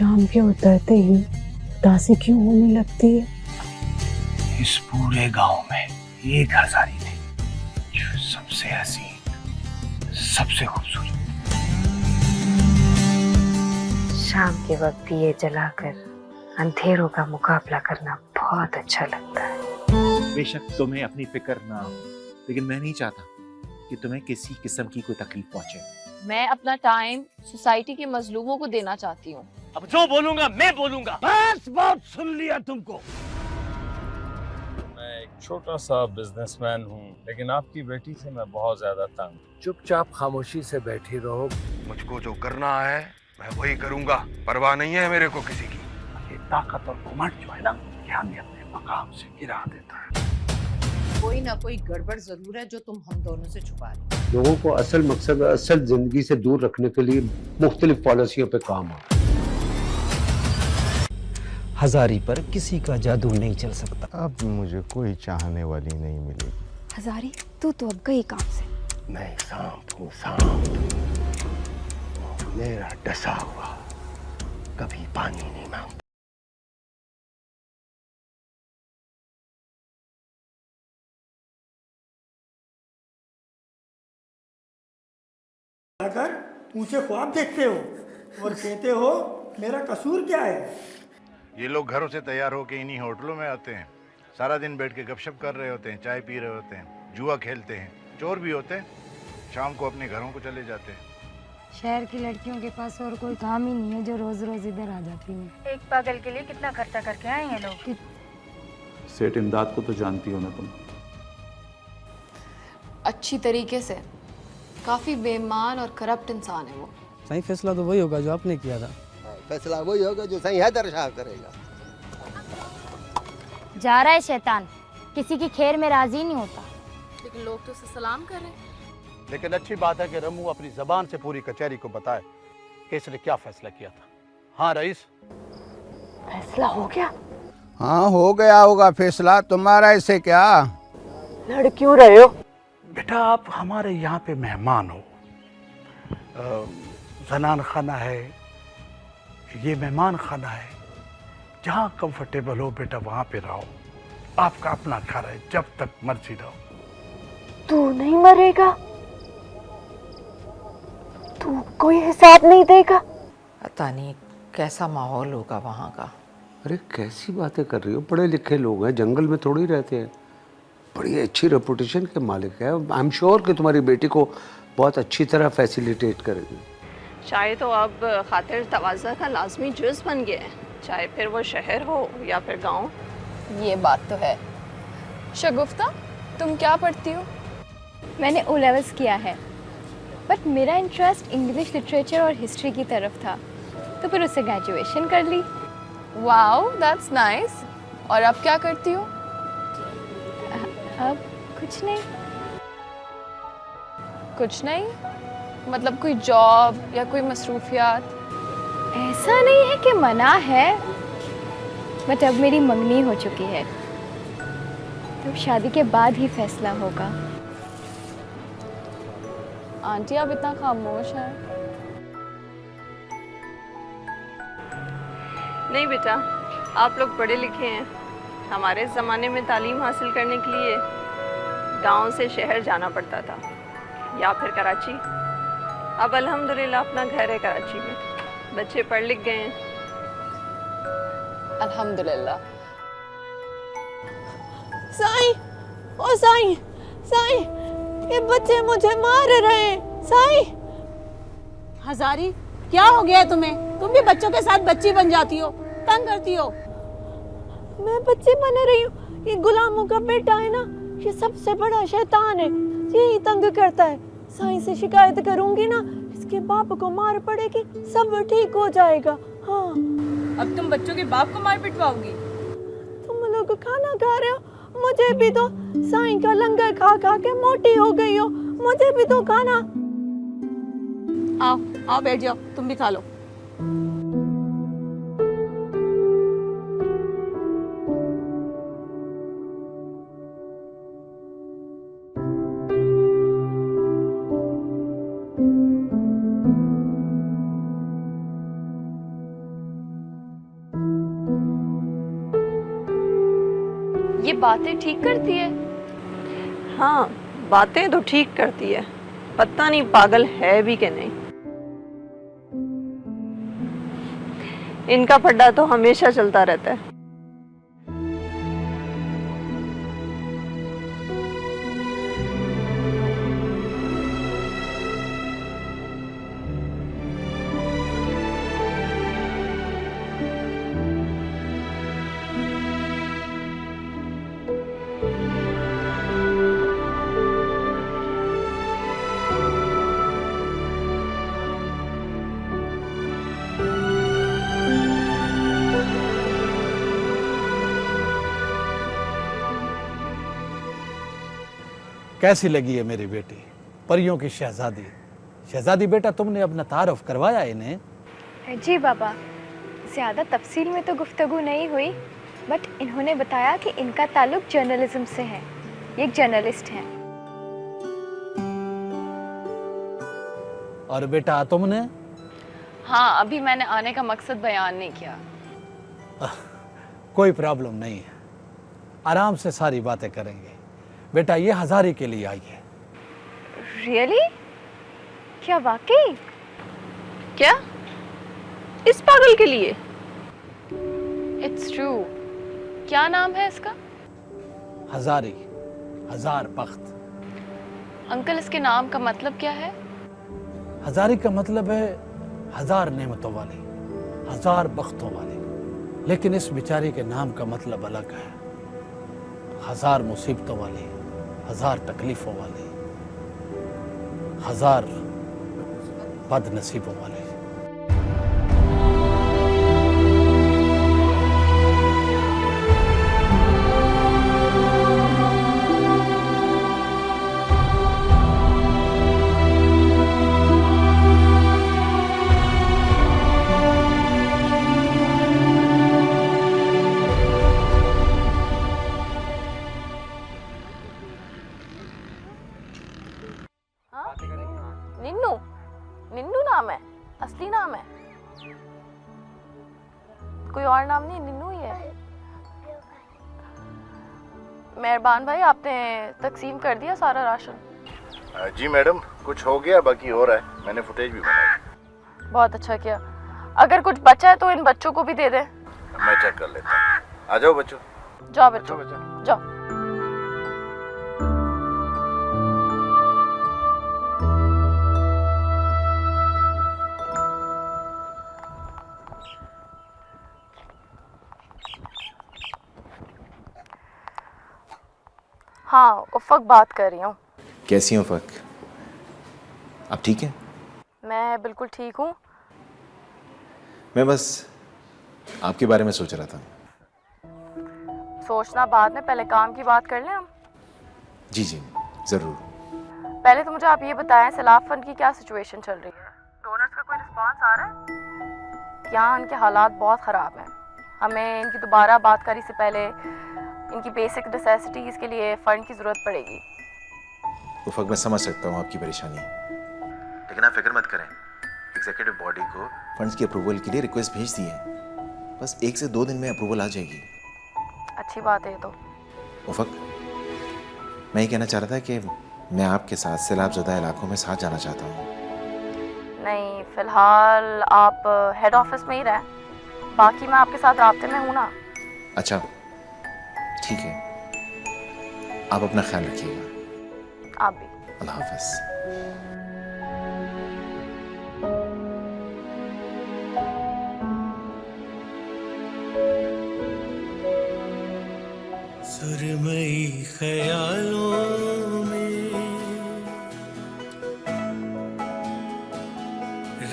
शाम के उतरते ही उदासी क्यों होने लगती है? इस पूरे गांव में एक हजारी थी जो सबसे हसीन, सबसे खूबसूरत। शाम के वक्त दिए जलाकर अंधेरों का मुकाबला करना बहुत अच्छा लगता है। बेशक तुम्हें अपनी फिक्र ना हो, लेकिन मैं नहीं चाहता कि तुम्हें किसी किस्म की कोई तकलीफ पहुंचे। मैं अपना टाइम सोसाइटी के मजलूमों को देना चाहती हूँ। अब जो बोलूंगा मैं बोलूंगा। बस बहुत सुन लिया तुमको। मैं एक छोटा सा बिजनेसमैन हूँ, लेकिन आपकी बेटी से मैं बहुत ज्यादा तंग। चुपचाप खामोशी से बैठी रहो। मुझको जो करना है मैं वही करूंगा, परवाह नहीं है मेरे को किसी की। ये ताकत और घमंड जो है ना, ये हमें अपने मकाम से गिरा देता है। कोई ना कोई गड़बड़ जरूर है जो तुम हम दोनों से छुपा रहे। लोगों को असल मकसद असल जिंदगी से दूर रखने के लिए मुख्तलिफ पॉलिसियों पे काम हो। हजारी पर किसी का जादू नहीं चल सकता। अब मुझे कोई चाहने वाली नहीं मिलेगी। हजारी तू तो अब गई काम से। मैं सांप हूँ, सांप। मेरा डसा हुआ कभी पानी नहीं मांगता। अगर ऊंचे ख्वाब देखते हो और कहते हो मेरा कसूर क्या है? ये लोग घरों से तैयार होके इन्हीं होटलों में आते हैं, सारा दिन बैठ के गपशप कर रहे होते हैं, चाय पी रहे होते हैं, जुआ खेलते हैं, चोर भी होते हैं, शाम को अपने घरों को चले जाते हैं। शहर की लड़कियों के पास और कोई काम ही नहीं है जो रोज रोज इधर आ जाती है। एक पागल के लिए कितना खर्चा करके आए हैं लोग। सेठ इमदाद को तो जानती हो ना तुम? अच्छी तरीके से। काफी बेईमान और करप्ट इंसान है वो। सही फैसला तो वही होगा जो आपने किया था। फैसला वही होगा जो सही हैदर शाह करेगा। जा रहा है शैतान, किसी की खैर में राजी नहीं होता। लेकिन लोग तो उसे सलाम कर रहे हैं। लेकिन अच्छी बात है कि रमू अपनी जबान से पूरी कचहरी को बताए कि इसने क्या फैसला किया था। हाँ रईस, फैसला हो गया? हाँ हो गया होगा फैसला, तुम्हारा इससे क्या? लड़ क्यों रहे हो? बेटा आप हमारे यहाँ पे मेहमान हो। जनान खाना है, ये मेहमान खाना है, जहाँ कंफर्टेबल हो बेटा वहाँ पे रहो। आपका अपना घर है, जब तक मर्जी रहो। तू नहीं मरेगा? तू कोई हिसाब नहीं देगा? पता नहीं कैसा माहौल होगा वहाँ का। अरे कैसी बातें कर रही हो? पढ़े लिखे लोग हैं, जंगल में थोड़ी रहते हैं। बड़ी अच्छी रेपुटेशन के मालिक है। आई एम श्योर कि तुम्हारी बेटी को बहुत अच्छी तरह फैसिलिटेट करेगी। चाय तो अब खातिर तवाज़ा का लाजमी जुज़ बन गया है, चाहे फिर वो शहर हो या फिर गांव। ये बात तो है। शगुफ्ता, तुम क्या पढ़ती हो? मैंने ओ लेवल्स किया है, बट मेरा इंटरेस्ट इंग्लिश लिटरेचर और हिस्ट्री की तरफ था, तो फिर उससे ग्रेजुएशन कर ली। Wow, that's nice. और अब क्या करती हो? अब कुछ नहीं। कुछ नहीं? मतलब कोई जॉब या कोई मसरूफियात? ऐसा नहीं है कि मना है, बट अब मेरी मंगनी हो चुकी है, तो शादी के बाद ही फैसला होगा। आंटी आप इतना खामोश हैं। नहीं बेटा, आप लोग पढ़े लिखे हैं। हमारे ज़माने में तालीम हासिल करने के लिए गांव से शहर जाना पड़ता था या फिर कराची। अब अल्हम्दुलिल्लाह अपना घर है कराची में, बच्चे पढ़ लिख गए हैं अल्हम्दुलिल्लाह। साईं, ओ साईं, साईं, ये बच्चे मुझे मार रहे हैं। साईं। हजारी क्या हो गया तुम्हें? तुम भी बच्चों के साथ बच्ची बन जाती हो, तंग करती हो। मैं बच्ची बन रही हूँ? ये गुलामों का बेटा है ना, ये सबसे बड़ा शैतान है, यही तंग करता है। साईं से शिकायत करूंगी ना, इसके बाप को मार पड़ेगी, सब ठीक हो जाएगा। हाँ। अब तुम बच्चों के बाप को मार पिटवाओगी? तुम लोग खाना खा रहे हो, मुझे भी दो। साईं का लंगर खा खा के मोटी हो गई हो, मुझे भी दो खाना। आओ आओ बैठ जाओ, तुम भी खा लो। बातें ठीक करती है? हाँ, बातें तो ठीक करती है, पता नहीं पागल है भी कि नहीं। इनका फड्डा तो हमेशा चलता रहता है। कैसी लगी है मेरी बेटी, परियों की शहजादी? शहजादी बेटा, तुमने अपना तारुफ करवाया इन्हें? जी बाबा, ज़्यादा तफसील में तो गुफ्तगू नहीं हुई, बट इन्होंने बताया कि इनका ताल्लुक जर्नलिज्म से है, ये एक जर्नलिस्ट हैं। और बेटा तुमने? हाँ, अभी मैंने आने का मकसद बयान नहीं किया। कोई प्रॉब्लम नहीं है, आराम से सारी बातें करेंगे। बेटा ये हजारी के लिए आई है। रियली? क्या वाकई? क्या? इस पागल के लिए? It's true. क्या नाम है इसका? हजारी, हजार बख्त। अंकल, इसके नाम का मतलब क्या है? हजारी का मतलब है हजार नेमतों वाली, हजार बख्तों वाली। लेकिन इस बेचारी के नाम का मतलब अलग है, हजार मुसीबतों वाली, हजार तकलीफों वाली, हजार बदनसीबों वाली। निन्नू? निन्नू नाम है? असली नाम है? कोई और नाम नहीं, निन्नू ही है? मेहरबान भाई, आपने तकसीम कर दिया सारा राशन? जी मैडम, कुछ हो गया, बाकी हो रहा है। मैंने फुटेज भी बनाई। बहुत अच्छा किया। अगर कुछ बचा है तो इन बच्चों को भी दे दे। मैं चेक कर लेता हूँ। आ जाओ बच्चों। जाओ बच्चों, जाओ। हाँ, उफ़क बात कर रही हूँ। कैसी हो उफ़क? आप ठीक हैं? मैं बिल्कुल ठीक हूँ। मैं बस आपके बारे में सोच रहा था। सोचना बाद में, पहले काम की बात कर लें हम। जी जी ज़रूर। पहले तो मुझे आप ये बताएं, सैलाब फंड की क्या सिचुएशन चल रही है? डोनर्स का कोई रिस्पांस आ रहा है? यहाँ इनके हालात बहुत ख़राब हैं। हमें इनकी दोबारा आबादकारी से पहले इनकी बेसिक नेसेसिटीज़ के लिए फ़ंड की ज़रूरत पड़ेगी। उफ़क, मैं समझ सकता हूँ आपकी परेशानी, लेकिन आप फिक्र मत करें। एग्जीक्यूटिव बॉडी को फंड्स की अप्रूवल के लिए रिक्वेस्ट भेज दी है। बस 1 से 2 दिन में अप्रूवल आ जाएगी। अच्छी बात है ये तो। उफ़क, मैं ये कहना चाह रहा था कि मैं आपके साथ सैलाबज़दा इलाकों में साथ जाना चाहता हूँ। नहीं, फ़िलहाल आप हेड ऑफिस में ही रहें, बाकी मैं आपके साथ राब्ते में हूँ ना। अच्छा ठीक है, आप अपना ख्याल रखिएगा। आप भी। अल्लाह हाफ़िज़। सुरमई ख्यालों में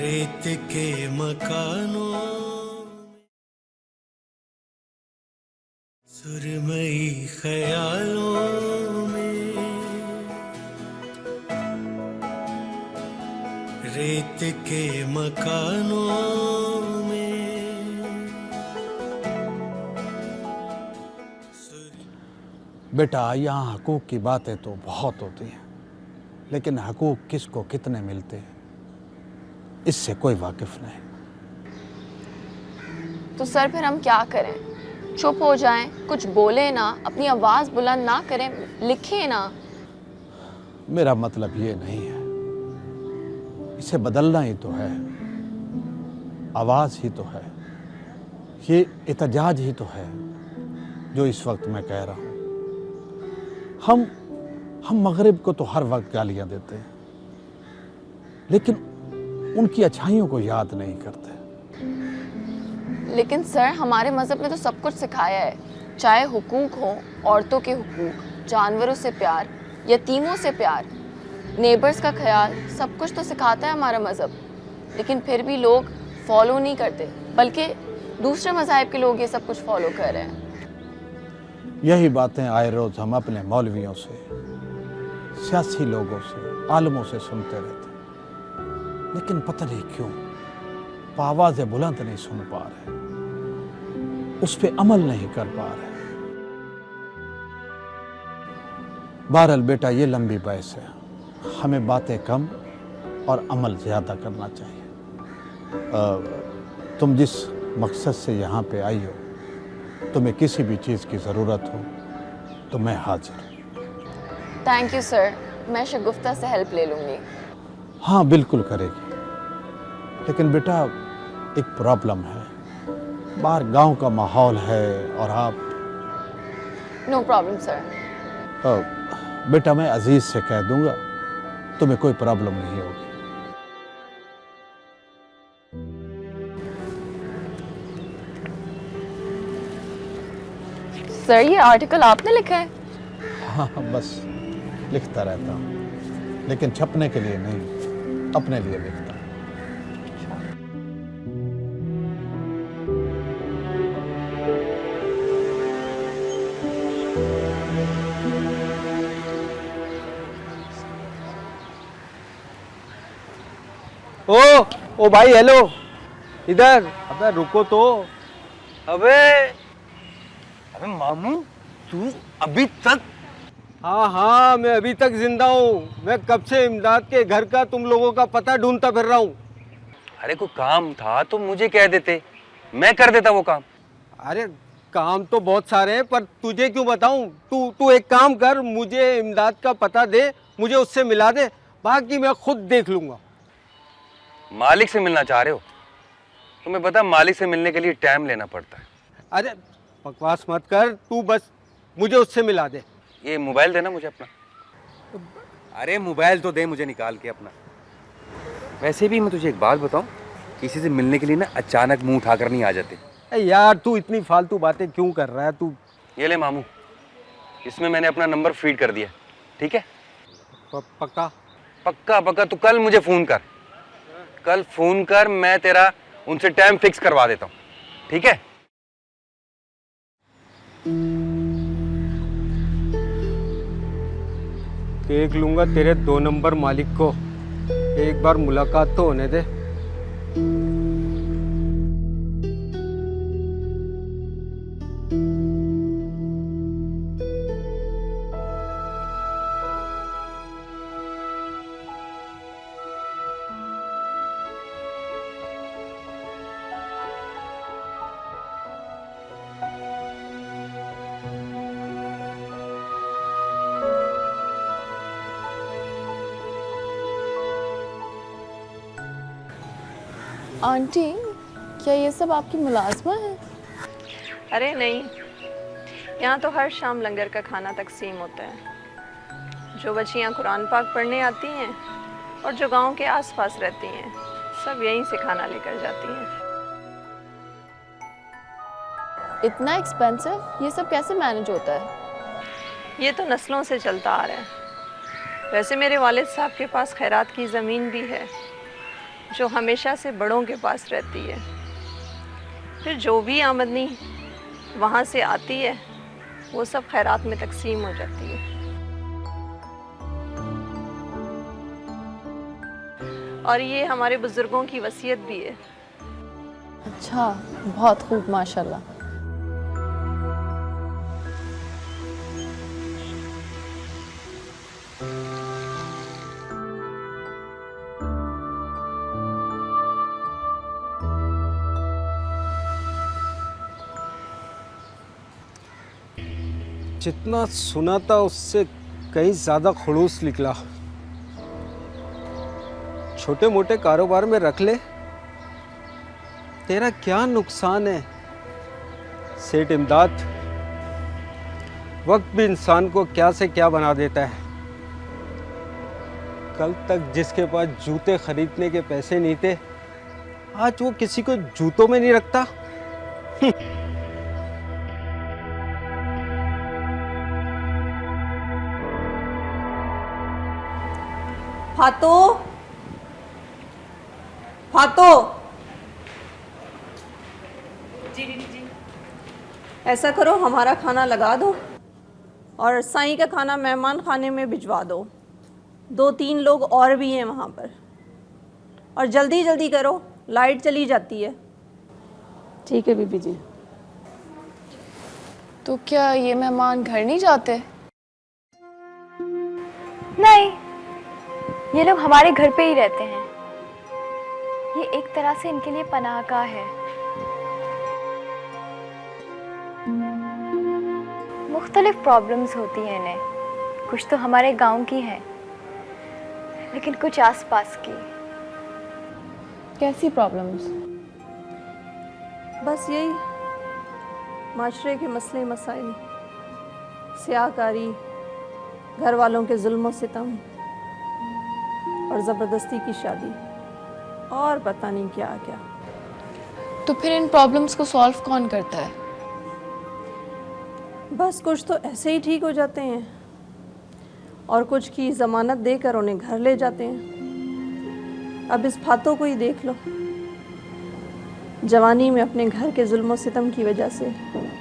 रेत के मकानों, सुरमई ख्यालों में रेत के मकानों में। बेटा यहाँ हकूक़ की बातें तो बहुत होती हैं, लेकिन हकूक़ किसको कितने मिलते हैं इससे कोई वाकिफ़ नहीं। तो सर फिर हम क्या करें? चुप हो जाएं, कुछ बोले ना, अपनी आवाज़ बुलंद ना करें, लिखें ना। मेरा मतलब ये नहीं है, इसे बदलना ही तो है, आवाज़ ही तो है, ये एहतजाज ही तो है जो इस वक्त मैं कह रहा हूँ। हम मगरिब को तो हर वक्त गालियाँ देते हैं, लेकिन उनकी अच्छाइयों को याद नहीं करते। लेकिन सर, हमारे मज़हब ने तो सब कुछ सिखाया है, चाहे हुकूक हो, औरतों के हुकूक, जानवरों से प्यार, यतीमों से प्यार, नेबर्स का ख्याल, सब कुछ तो सिखाता है हमारा मज़हब। लेकिन फिर भी लोग फॉलो नहीं करते, बल्कि दूसरे मज़ाहिब के लोग ये सब कुछ फॉलो कर रहे हैं। यही बातें आए रोज़ हम अपने मौलवियों से, सियासी लोगों से, आलमों से सुनते रहते, लेकिन पता नहीं क्यों आवाज़ बुलंद नहीं सुन पा रहे, उस पे अमल नहीं कर पा रहे। बहरहाल बेटा, ये लंबी बहस है, हमें बातें कम और अमल ज़्यादा करना चाहिए। तुम जिस मकसद से यहाँ पे आई हो, तुम्हें किसी भी चीज़ की ज़रूरत हो तो मैं हाजिर हूँ। थैंक यू सर, मैं शगुफ्ता से हेल्प ले लूँगी। हाँ बिल्कुल करेगी, लेकिन बेटा एक प्रॉब्लम है, बाहर गांव का माहौल है और आप। No problem sir. बेटा मैं अजीज से कह दूंगा, तुम्हें कोई प्रॉब्लम नहीं होगी। सर, ये आर्टिकल आपने लिखा है? हाँ बस लिखता रहता हूँ, लेकिन छपने के लिए नहीं, अपने लिए लिखता हूँ। ओ भाई, हेलो, इधर। अबे रुको तो। अबे मामू, तू अभी तक? हाँ, मैं अभी तक जिंदा हूँ। मैं कब से इमदाद के घर का तुम लोगों का पता ढूंढता फिर रहा हूँ। अरे कोई काम था तो मुझे कह देते, मैं कर देता वो काम। अरे काम तो बहुत सारे हैं, पर तुझे क्यों बताऊं? तू एक काम कर, मुझे इमदाद का पता दे, मुझे उससे मिला दे, बाकी मैं खुद देख लूंगा। मालिक से मिलना चाह रहे हो? तुम्हें पता मालिक से मिलने के लिए टाइम लेना पड़ता है। अरे बकवास मत कर, तू बस मुझे उससे मिला दे। ये मोबाइल देना मुझे अपना। अरे मोबाइल तो दे मुझे निकाल के अपना। वैसे भी मैं तुझे एक बात बताऊं, किसी से मिलने के लिए ना अचानक मुंह उठाकर नहीं आ जाते। यार तू इतनी फालतू बातें क्यों कर रहा है तू? ये ले मामू, इसमें मैंने अपना नंबर फीड कर दिया, ठीक है? पक्का? पक्का। तू कल मुझे फोन कर, कल फोन कर, मैं तेरा उनसे टाइम फिक्स करवा देता हूँ, ठीक है? देख लूंगा तेरे 2 नंबर मालिक को, एक बार मुलाकात तो होने दे। आंटी, क्या ये सब आपकी मुलाजमा है? अरे नहीं, यहाँ तो हर शाम लंगर का खाना तकसीम होता है। जो बच्चियाँ कुरान पाक पढ़ने आती हैं और जो गांव के आसपास रहती हैं, सब यहीं से खाना लेकर जाती हैं। इतना एक्सपेंसिव, ये सब कैसे मैनेज होता है? ये तो नस्लों से चलता आ रहा है। वैसे मेरे वालिद साहब के पास खैरात की ज़मीन भी है, जो हमेशा से बड़ों के पास रहती है। फिर जो भी आमदनी वहाँ से आती है, वो सब खैरात में तकसीम हो जाती है। और ये हमारे बुजुर्गों की वसीयत भी है। अच्छा, बहुत खूब, माशाल्लाह। जितना सुना था उससे कहीं ज़्यादा खड़ूस निकला। छोटे मोटे कारोबार में रख ले, तेरा क्या नुकसान है। सेठ इमदाद, वक्त भी इंसान को क्या से क्या बना देता है। कल तक जिसके पास जूते खरीदने के पैसे नहीं थे, आज वो किसी को जूतों में नहीं रखता। फातो, फातो। जी। ऐसा करो, हमारा खाना लगा दो और साईं का खाना मेहमान खाने में भिजवा दो। 2-3 लोग और भी हैं वहाँ पर, और जल्दी जल्दी करो, लाइट चली जाती है। ठीक है बीबी जी। तो क्या ये मेहमान घर नहीं जाते? नहीं, ये लोग हमारे घर पे ही रहते हैं। ये एक तरह से इनके लिए पनाह गाह है। मुख्तलिफ प्रॉब्लम्स होती हैं इन्हें। कुछ तो हमारे गांव की हैं, लेकिन कुछ आसपास की। कैसी प्रॉब्लम्स? बस यही माशरे के मसले मसाइल, स्याहकारी, घर वालों के जुल्म सितम और ज़बरदस्ती की शादी, और पता नहीं क्या क्या। तो फिर इन प्रॉब्लम्स को सॉल्व कौन करता है? बस कुछ तो ऐसे ही ठीक हो जाते हैं, और कुछ की ज़मानत देकर उन्हें घर ले जाते हैं। अब इस फातों को ही देख लो, जवानी में अपने घर के जुल्म सितम की वजह से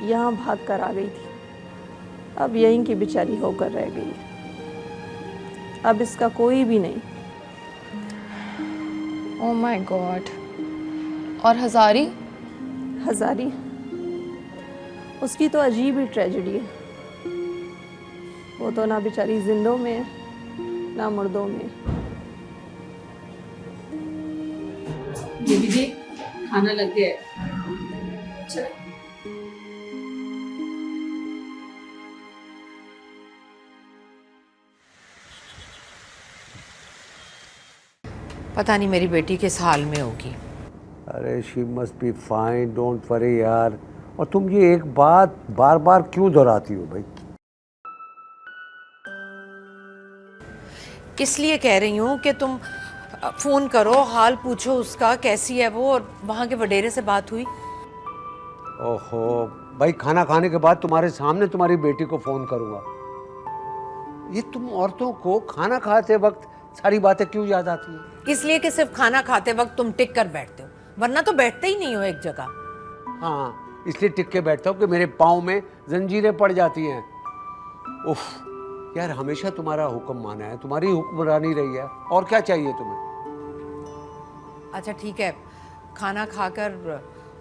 यहाँ भाग कर आ गई थी। अब यहीं की बेचारी होकर रह गई है। अब इसका कोई भी नहीं। Oh my God. और हजारी? हजारी, उसकी तो अजीब ही ट्रेजेडी है। वो तो ना बेचारी जिंदों में है, ना मुर्दों में। बीबी जी, खाना लग गया है। चलो। पता नहीं मेरी बेटी किस हाल में होगी। अरे she must be fine, don't worry यार। और तुम ये एक बात बार बार क्यों दोहराती हो भाई? किस लिए कह रही हूँ कि तुम फोन करो, हाल पूछो उसका, कैसी है वो, और वहाँ के वडेरे से बात हुई? ओहो भाई, खाना खाने के बाद तुम्हारे सामने तुम्हारी बेटी को फोन करूंगा। ये तुम औरतों को खाना खाते वक्त सारी बातें क्यों याद आती हैं? इसलिए कि सिर्फ खाना खाते वक्त तुम टिक कर बैठते हो, वरना तो बैठते ही नहीं हो एक जगह। हाँ, इसलिए टिक के बैठता हूँ कि मेरे पाँव में जंजीरें पड़ जाती हैं। उफ यार, हमेशा तुम्हारा हुक्म माना है, तुम्हारी हुक्मरानी रही है, और क्या चाहिए तुम्हें? अच्छा ठीक है, खाना खाकर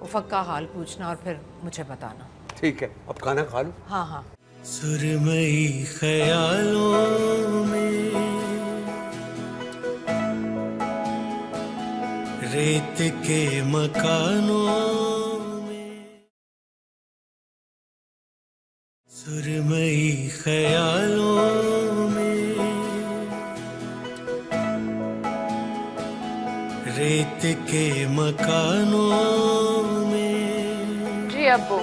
उफक का हाल पूछना और फिर मुझे बताना। ठीक है, अब खाना खा लो। हाँ हाँ। सुरमई ख्यालों में रेत के मकानों में, सुरमई ख्यालों में रेत के मकानों में। जी अब्बू,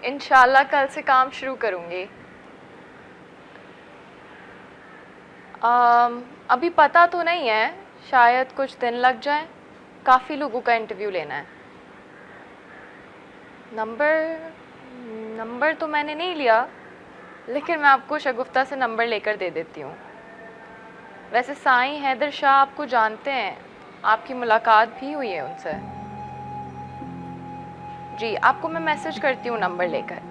इंशाल्लाह कल से काम शुरू करूंगी। अभी पता तो नहीं है, शायद कुछ दिन लग जाए। काफ़ी लोगों का इंटरव्यू लेना है। नंबर तो मैंने नहीं लिया, लेकिन मैं आपको शगुफ्ता से नंबर लेकर दे देती हूँ। वैसे साईं हैदर शाह आपको जानते हैं, आपकी मुलाकात भी हुई है उनसे। जी, आपको मैं मैसेज करती हूँ नंबर लेकर।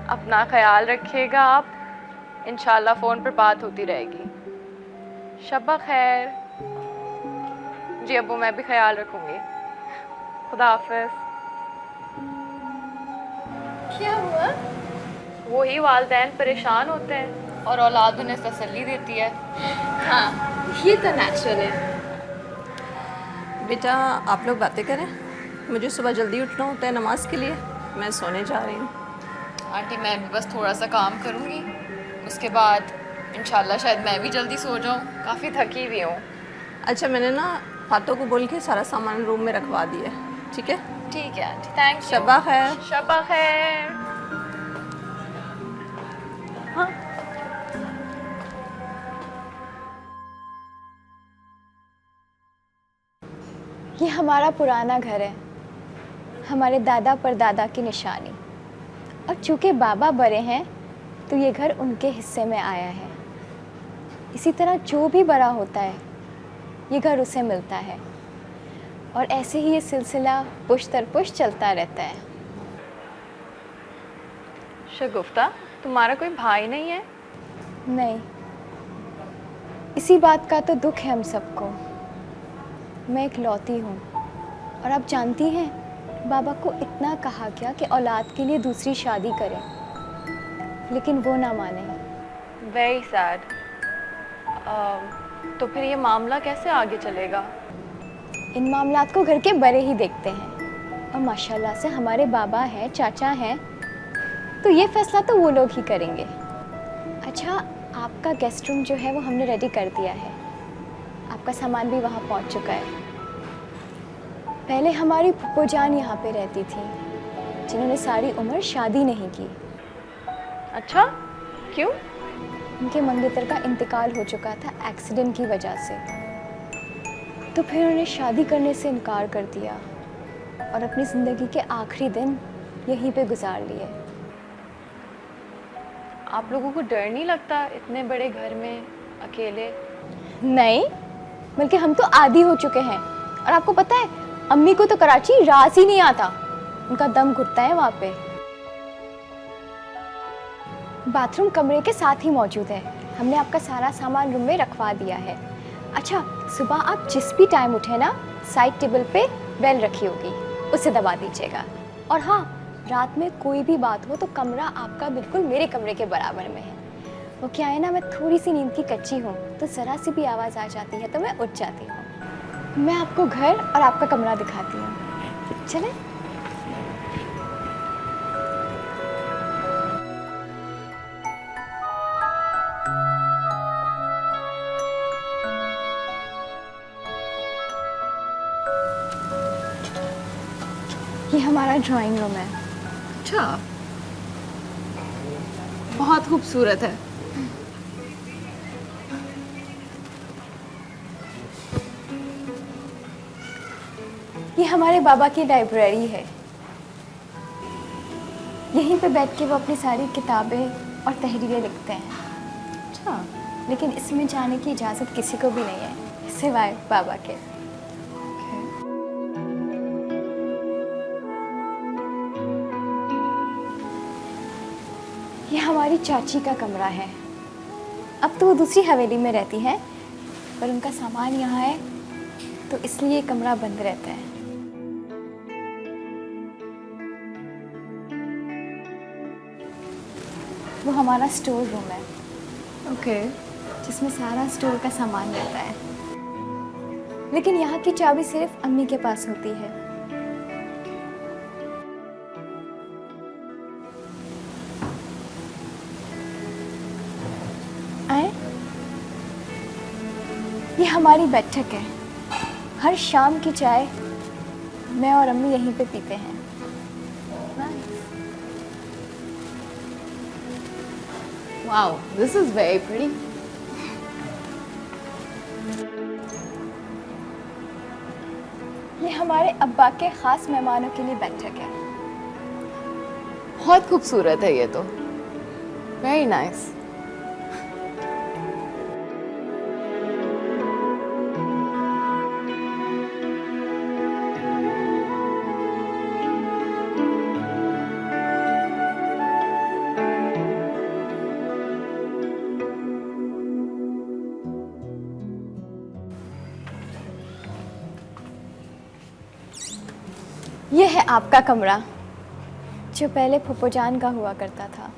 अपना ख्याल रखिएगा आप, इंशाल्लाह फ़ोन पर बात होती रहेगी। शब्बा खैर। जी अब्बू, मैं भी ख्याल रखूँगी। खुदा हाफिज़। क्या हुआ? वही वालिदैन परेशान होते हैं और औलाद उन्हें तसल्ली देती है। हाँ, ये तो नेचुरल है। बेटा आप लोग बातें करें, मुझे सुबह जल्दी उठना होता है नमाज के लिए। मैं सोने जा रही हूँ। आंटी मैं भी बस थोड़ा सा काम करूँगी, उसके बाद इंशाल्लाह शायद मैं भी जल्दी सो जाऊँ, काफ़ी थकी हुई हूँ। अच्छा, मैंने ना फातो को बोल के सारा सामान रूम में रखवा दिया है, ठीक है? ठीक है आंटी, थैंक यू। शब्बा खैर। शब्बा खैर। हाँ, ये हमारा पुराना घर है, हमारे दादा परदादा की निशानी। और चूंकि बाबा बड़े हैं तो ये घर उनके हिस्से में आया है। इसी तरह जो भी बड़ा होता है ये घर उसे मिलता है, और ऐसे ही ये सिलसिला पुश्त दर पुश्त चलता रहता है। शगुफ्ता, तुम्हारा कोई भाई नहीं है? नहीं, इसी बात का तो दुख है हम सबको। मैं इकलौती हूँ, और आप जानती हैं बाबा को इतना कहा गया कि औलाद के लिए दूसरी शादी करें, लेकिन वो ना माने। Very sad. तो फिर ये मामला कैसे आगे चलेगा? इन मामलात को घर के बड़े ही देखते हैं, और माशाल्लाह से हमारे बाबा हैं, चाचा हैं, तो ये फैसला तो वो लोग ही करेंगे। अच्छा, आपका गेस्ट रूम जो है वो हमने रेडी कर दिया है, आपका सामान भी वहाँ पहुँच चुका है। पहले हमारी फूफो जान यहाँ पे रहती थी, जिन्होंने सारी उम्र शादी नहीं की। अच्छा, क्यों? उनके मंगेतर का इंतकाल हो चुका था एक्सीडेंट की वजह से, तो फिर उन्हें शादी करने से इनकार कर दिया और अपनी ज़िंदगी के आखिरी दिन यहीं पे गुजार लिए। आप लोगों को डर नहीं लगता इतने बड़े घर में अकेले? नहीं, बल्कि हम तो आदी हो चुके हैं। और आपको पता है, अम्मी को तो कराची रास ही नहीं आता, उनका दम घुटता है वहाँ पे। बाथरूम कमरे के साथ ही मौजूद है, हमने आपका सारा सामान रूम में रखवा दिया है। अच्छा, सुबह आप जिस भी टाइम उठे ना, साइड टेबल पे बेल रखी होगी, उसे दबा दीजिएगा। और हाँ, रात में कोई भी बात हो तो कमरा आपका बिल्कुल मेरे कमरे के बराबर में है। वो क्या है ना, मैं थोड़ी सी नींद की कच्ची हूँ, तो ज़रा सी भी आवाज़ आ जाती है तो मैं उठ जाती हूँ। मैं आपको घर और आपका कमरा दिखाती हूँ, चलें? ये हमारा ड्राइंग रूम है। अच्छा, बहुत खूबसूरत है। ये हमारे बाबा की लाइब्रेरी है, यहीं पे बैठ के वो अपनी सारी किताबें और तहरीरें लिखते हैं। अच्छा, लेकिन इसमें जाने की इजाज़त किसी को भी नहीं है सिवाय बाबा के। ये हमारी चाची का कमरा है। अब तो वो दूसरी हवेली में रहती हैं, पर उनका सामान यहाँ है तो इसलिए ये कमरा बंद रहता है। वो हमारा स्टोर रूम है, ओके, जिसमें सारा स्टोर का सामान रहता है। लेकिन यहाँ की चाबी सिर्फ अम्मी के पास होती है। आए? ये हमारी बैठक है, हर शाम की चाय मैं और अम्मी यहीं पे पीते हैं। Wow, this is very pretty. ये हमारे अब्बा के खास मेहमानों के लिए बैठक है। बहुत खूबसूरत है ये तो, वेरी नाइस। ये है आपका कमरा, जो पहले फूफो जान का हुआ करता था।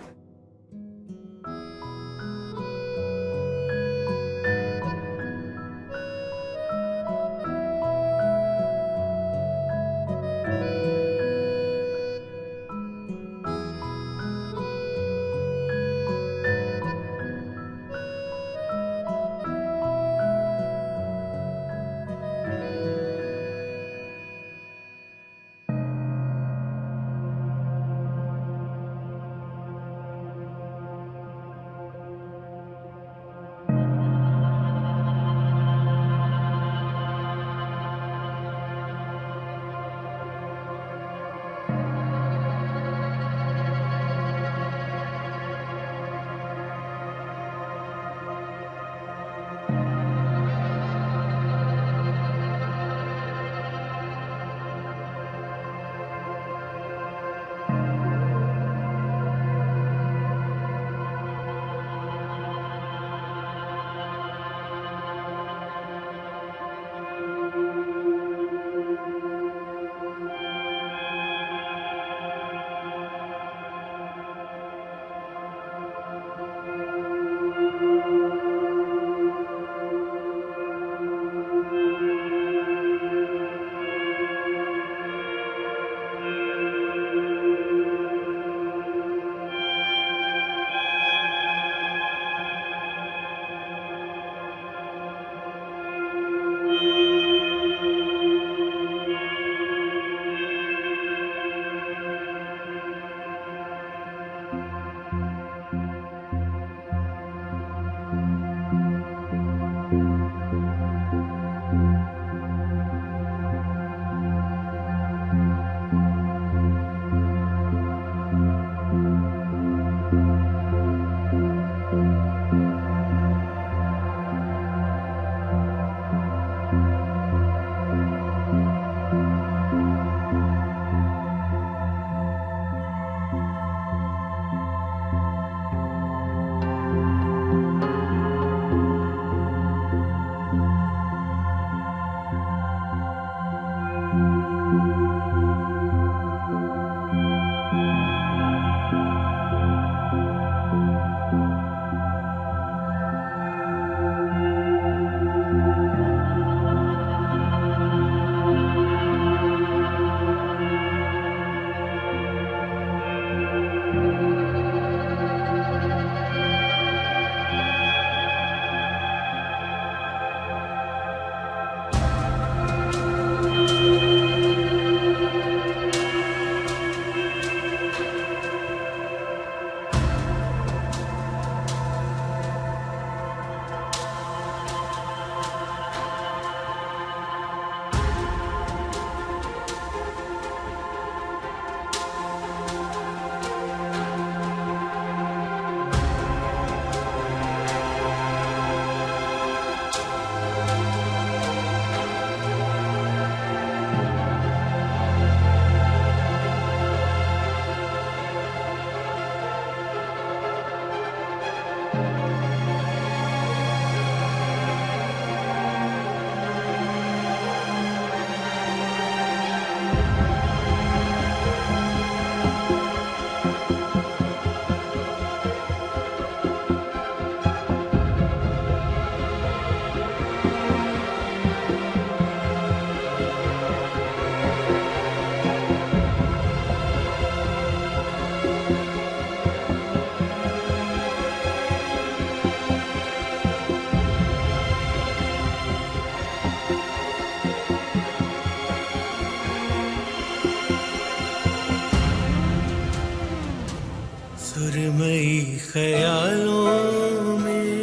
सुरमई ख्यालों में,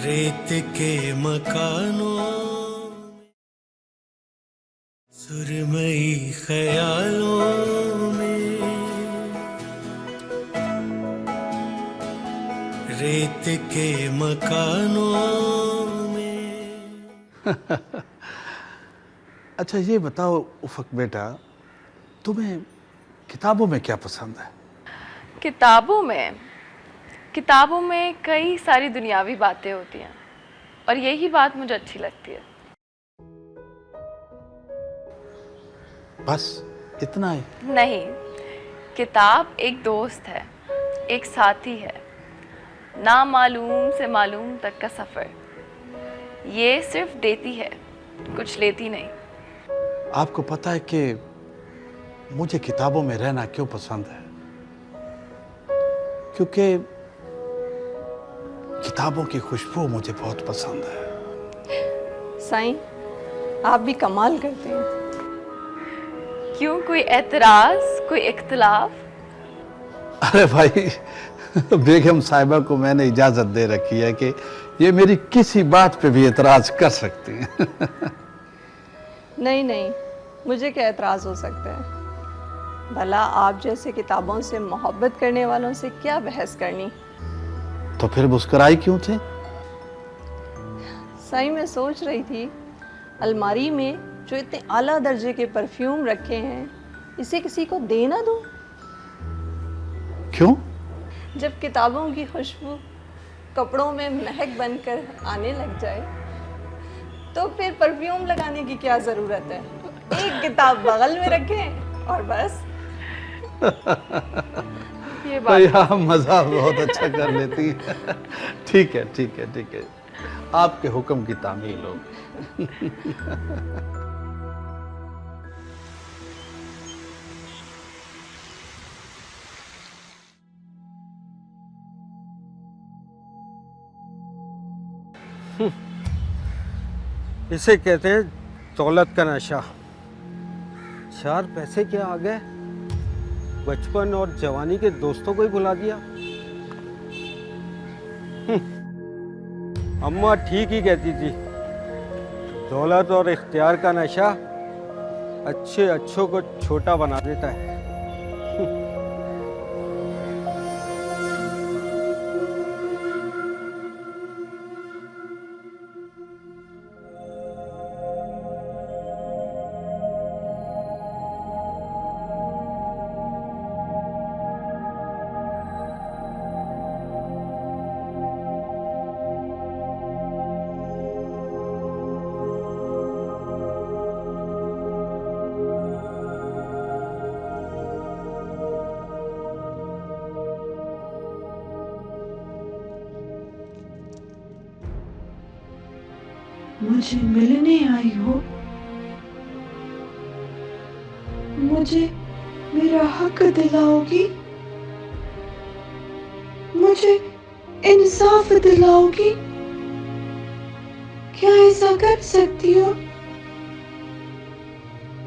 रेत के मकानों में, सुरमई ख्यालों में, रेत के मकानों में। अच्छा ये बताओ उफक बेटा, तुम्हें किताबों में क्या पसंद है? किताबों में कई सारी दुनियावी बातें होती हैं और यही बात मुझे अच्छी लगती है। बस इतना ही? नहीं, किताब एक दोस्त है, एक साथी है, ना मालूम से मालूम तक का सफ़र। ये सिर्फ देती है, कुछ लेती नहीं। आपको पता है कि मुझे किताबों में रहना क्यों पसंद है? क्योंकि किताबों की खुशबू मुझे बहुत पसंद है। साईं, आप भी कमाल करते हैं। क्यों, कोई एतराज, कोई इख्तिलाफ? अरे भाई, बेगम साहिबा को मैंने इजाजत दे रखी है कि ये मेरी किसी बात पे भी एतराज कर सकती हैं। नहीं नहीं, मुझे क्या एतराज़ हो सकता है? भला आप जैसे किताबों से मोहब्बत करने वालों से क्या बहस करनी। तो फिर मुस्कुराई क्यों थे? सही में सोच रही थी, अलमारी में जो इतने आला दर्जे के परफ्यूम रखे हैं, इसे किसी को दे ना दूं? क्यों? जब किताबों की खुशबू कपड़ों में महक बनकर आने लग जाए, तो फिर परफ्यूम लगाने की क्या ज़रूरत है? एक किताब बगल में रखें और बस। ये बात तो आप मजाक बहुत अच्छा कर लेती हैं। ठीक है ठीक है ठीक है, आपके हुक्म की तामील हो। इसे कहते हैं दौलत का नशा। 4 पैसे क्या आ गए, बचपन और जवानी के दोस्तों को ही भुला दिया। अम्मा ठीक ही कहती थी, दौलत और इख्तियार का नशा अच्छों को छोटा बना देता है। मुझे मिलने आई हो, मुझे मेरा हक दिलाओगी, मुझे इंसाफ दिलाओगी? क्या ऐसा कर सकती हो?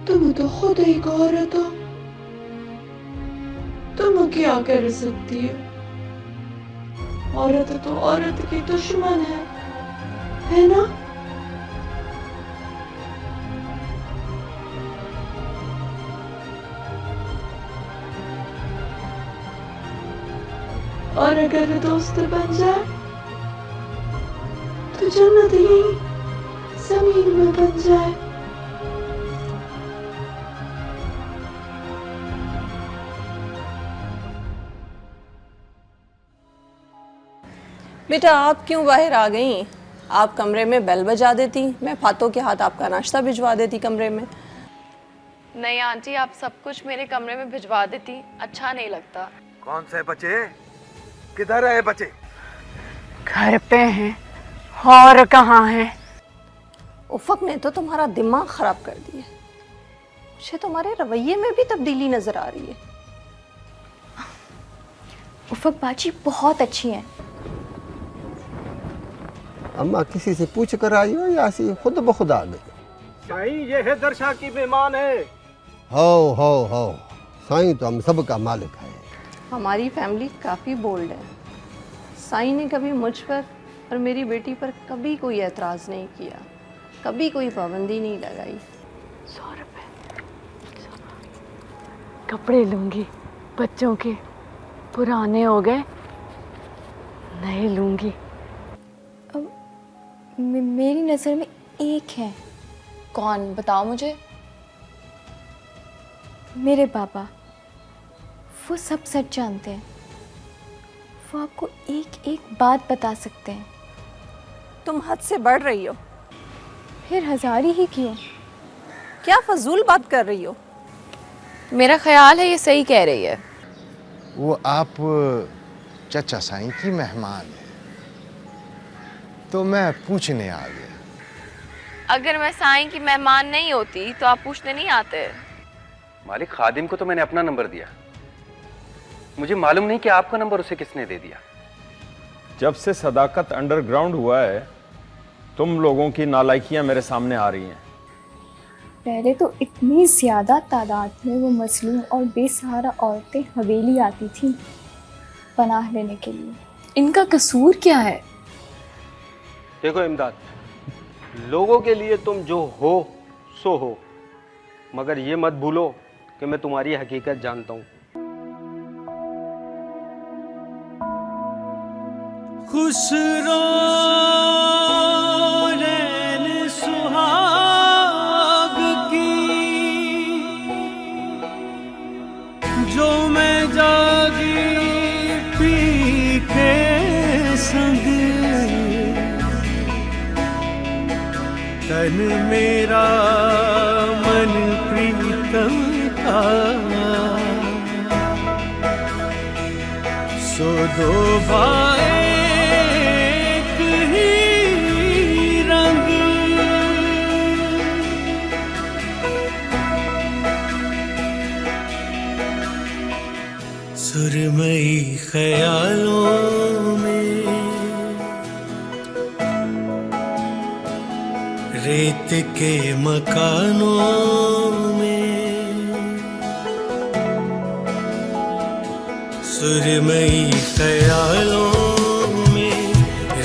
तुम तो खुद एक औरत हो, तुम क्या कर सकती हो? औरत तो औरत की दुश्मन है ना? और अगर दोस्त बन जाए तो जन्नत यहीं जमीन में बन जाए। बेटा, आप क्यों बाहर आ गई? आप कमरे में बेल बजा देती, मैं फातों के हाथ आपका नाश्ता भिजवा देती कमरे में। नहीं आंटी, आप सब कुछ मेरे कमरे में भिजवा देती, अच्छा नहीं लगता। कौन से बच्चे? किधर है बच्चे? घर पे हैं, और कहाँ हैं? उफक ने तो तुम्हारा दिमाग खराब कर दिया। मुझे तुम्हारे रवैये में भी तब्दीली नजर आ रही है। उफक बाजी बहुत अच्छी हैं। अम्मा किसी से पूछ कर आई हो या ऐसी खुद ब खुद आ गई? साईं, ये है दरशा की मेहमान है। हो साईं तो हम सब का मालिक है। हमारी फैमिली काफ़ी बोल्ड है। साईं ने कभी मुझ पर और मेरी बेटी पर कभी कोई एतराज़ नहीं किया, कभी कोई पाबंदी नहीं लगाई। 100 रुपए कपड़े लूंगी, बच्चों के पुराने हो गए, नए लूंगी। मेरी नज़र में एक है। कौन, बताओ मुझे। मेरे पापा, वो सब सच जानते हैं। वो आपको एक एक बात बता सकते हैं। तुम हद से बढ़ रही हो। फिर हजारी ही क्यों? क्या फजूल बात कर रही हो? मेरा ख्याल है ये सही कह रही है। वो आप चचा साईं की मेहमान है, तो मैं पूछने आ गया। अगर मैं साईं की मेहमान नहीं होती तो आप पूछने नहीं आते। मालिक, खादिम को तो मैंने अपना नंबर दिया, मुझे मालूम नहीं कि आपका नंबर उसे किसने दे दिया। जब से सदाकत अंडरग्राउंड हुआ है, तुम लोगों की नालायकियां मेरे सामने आ रही हैं। पहले तो इतनी ज़्यादा तादाद में वो मजलूम और बेसहारा औरतें हवेली आती थीं पनाह लेने के लिए। इनका कसूर क्या है? देखो इमदाद, लोगों के लिए तुम जो हो सो हो, मगर ये मत भूलो कि मैं तुम्हारी हकीकत जानता हूँ। खुसरो रैन सुहाग की, जो मैं जागी पी के संग, तन मेरा मन प्रीतम का, सो दो भाई सुरमई ख्यालों में, रेत के मकानों में, सुरमई ख्यालों में,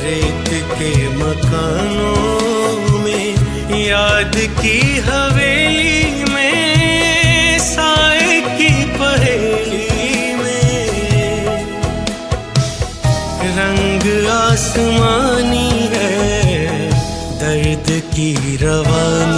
रेत के मकानों में, याद की हवेली में, साए की पहेली, रंग आसमानी है, दर्द की रवानी।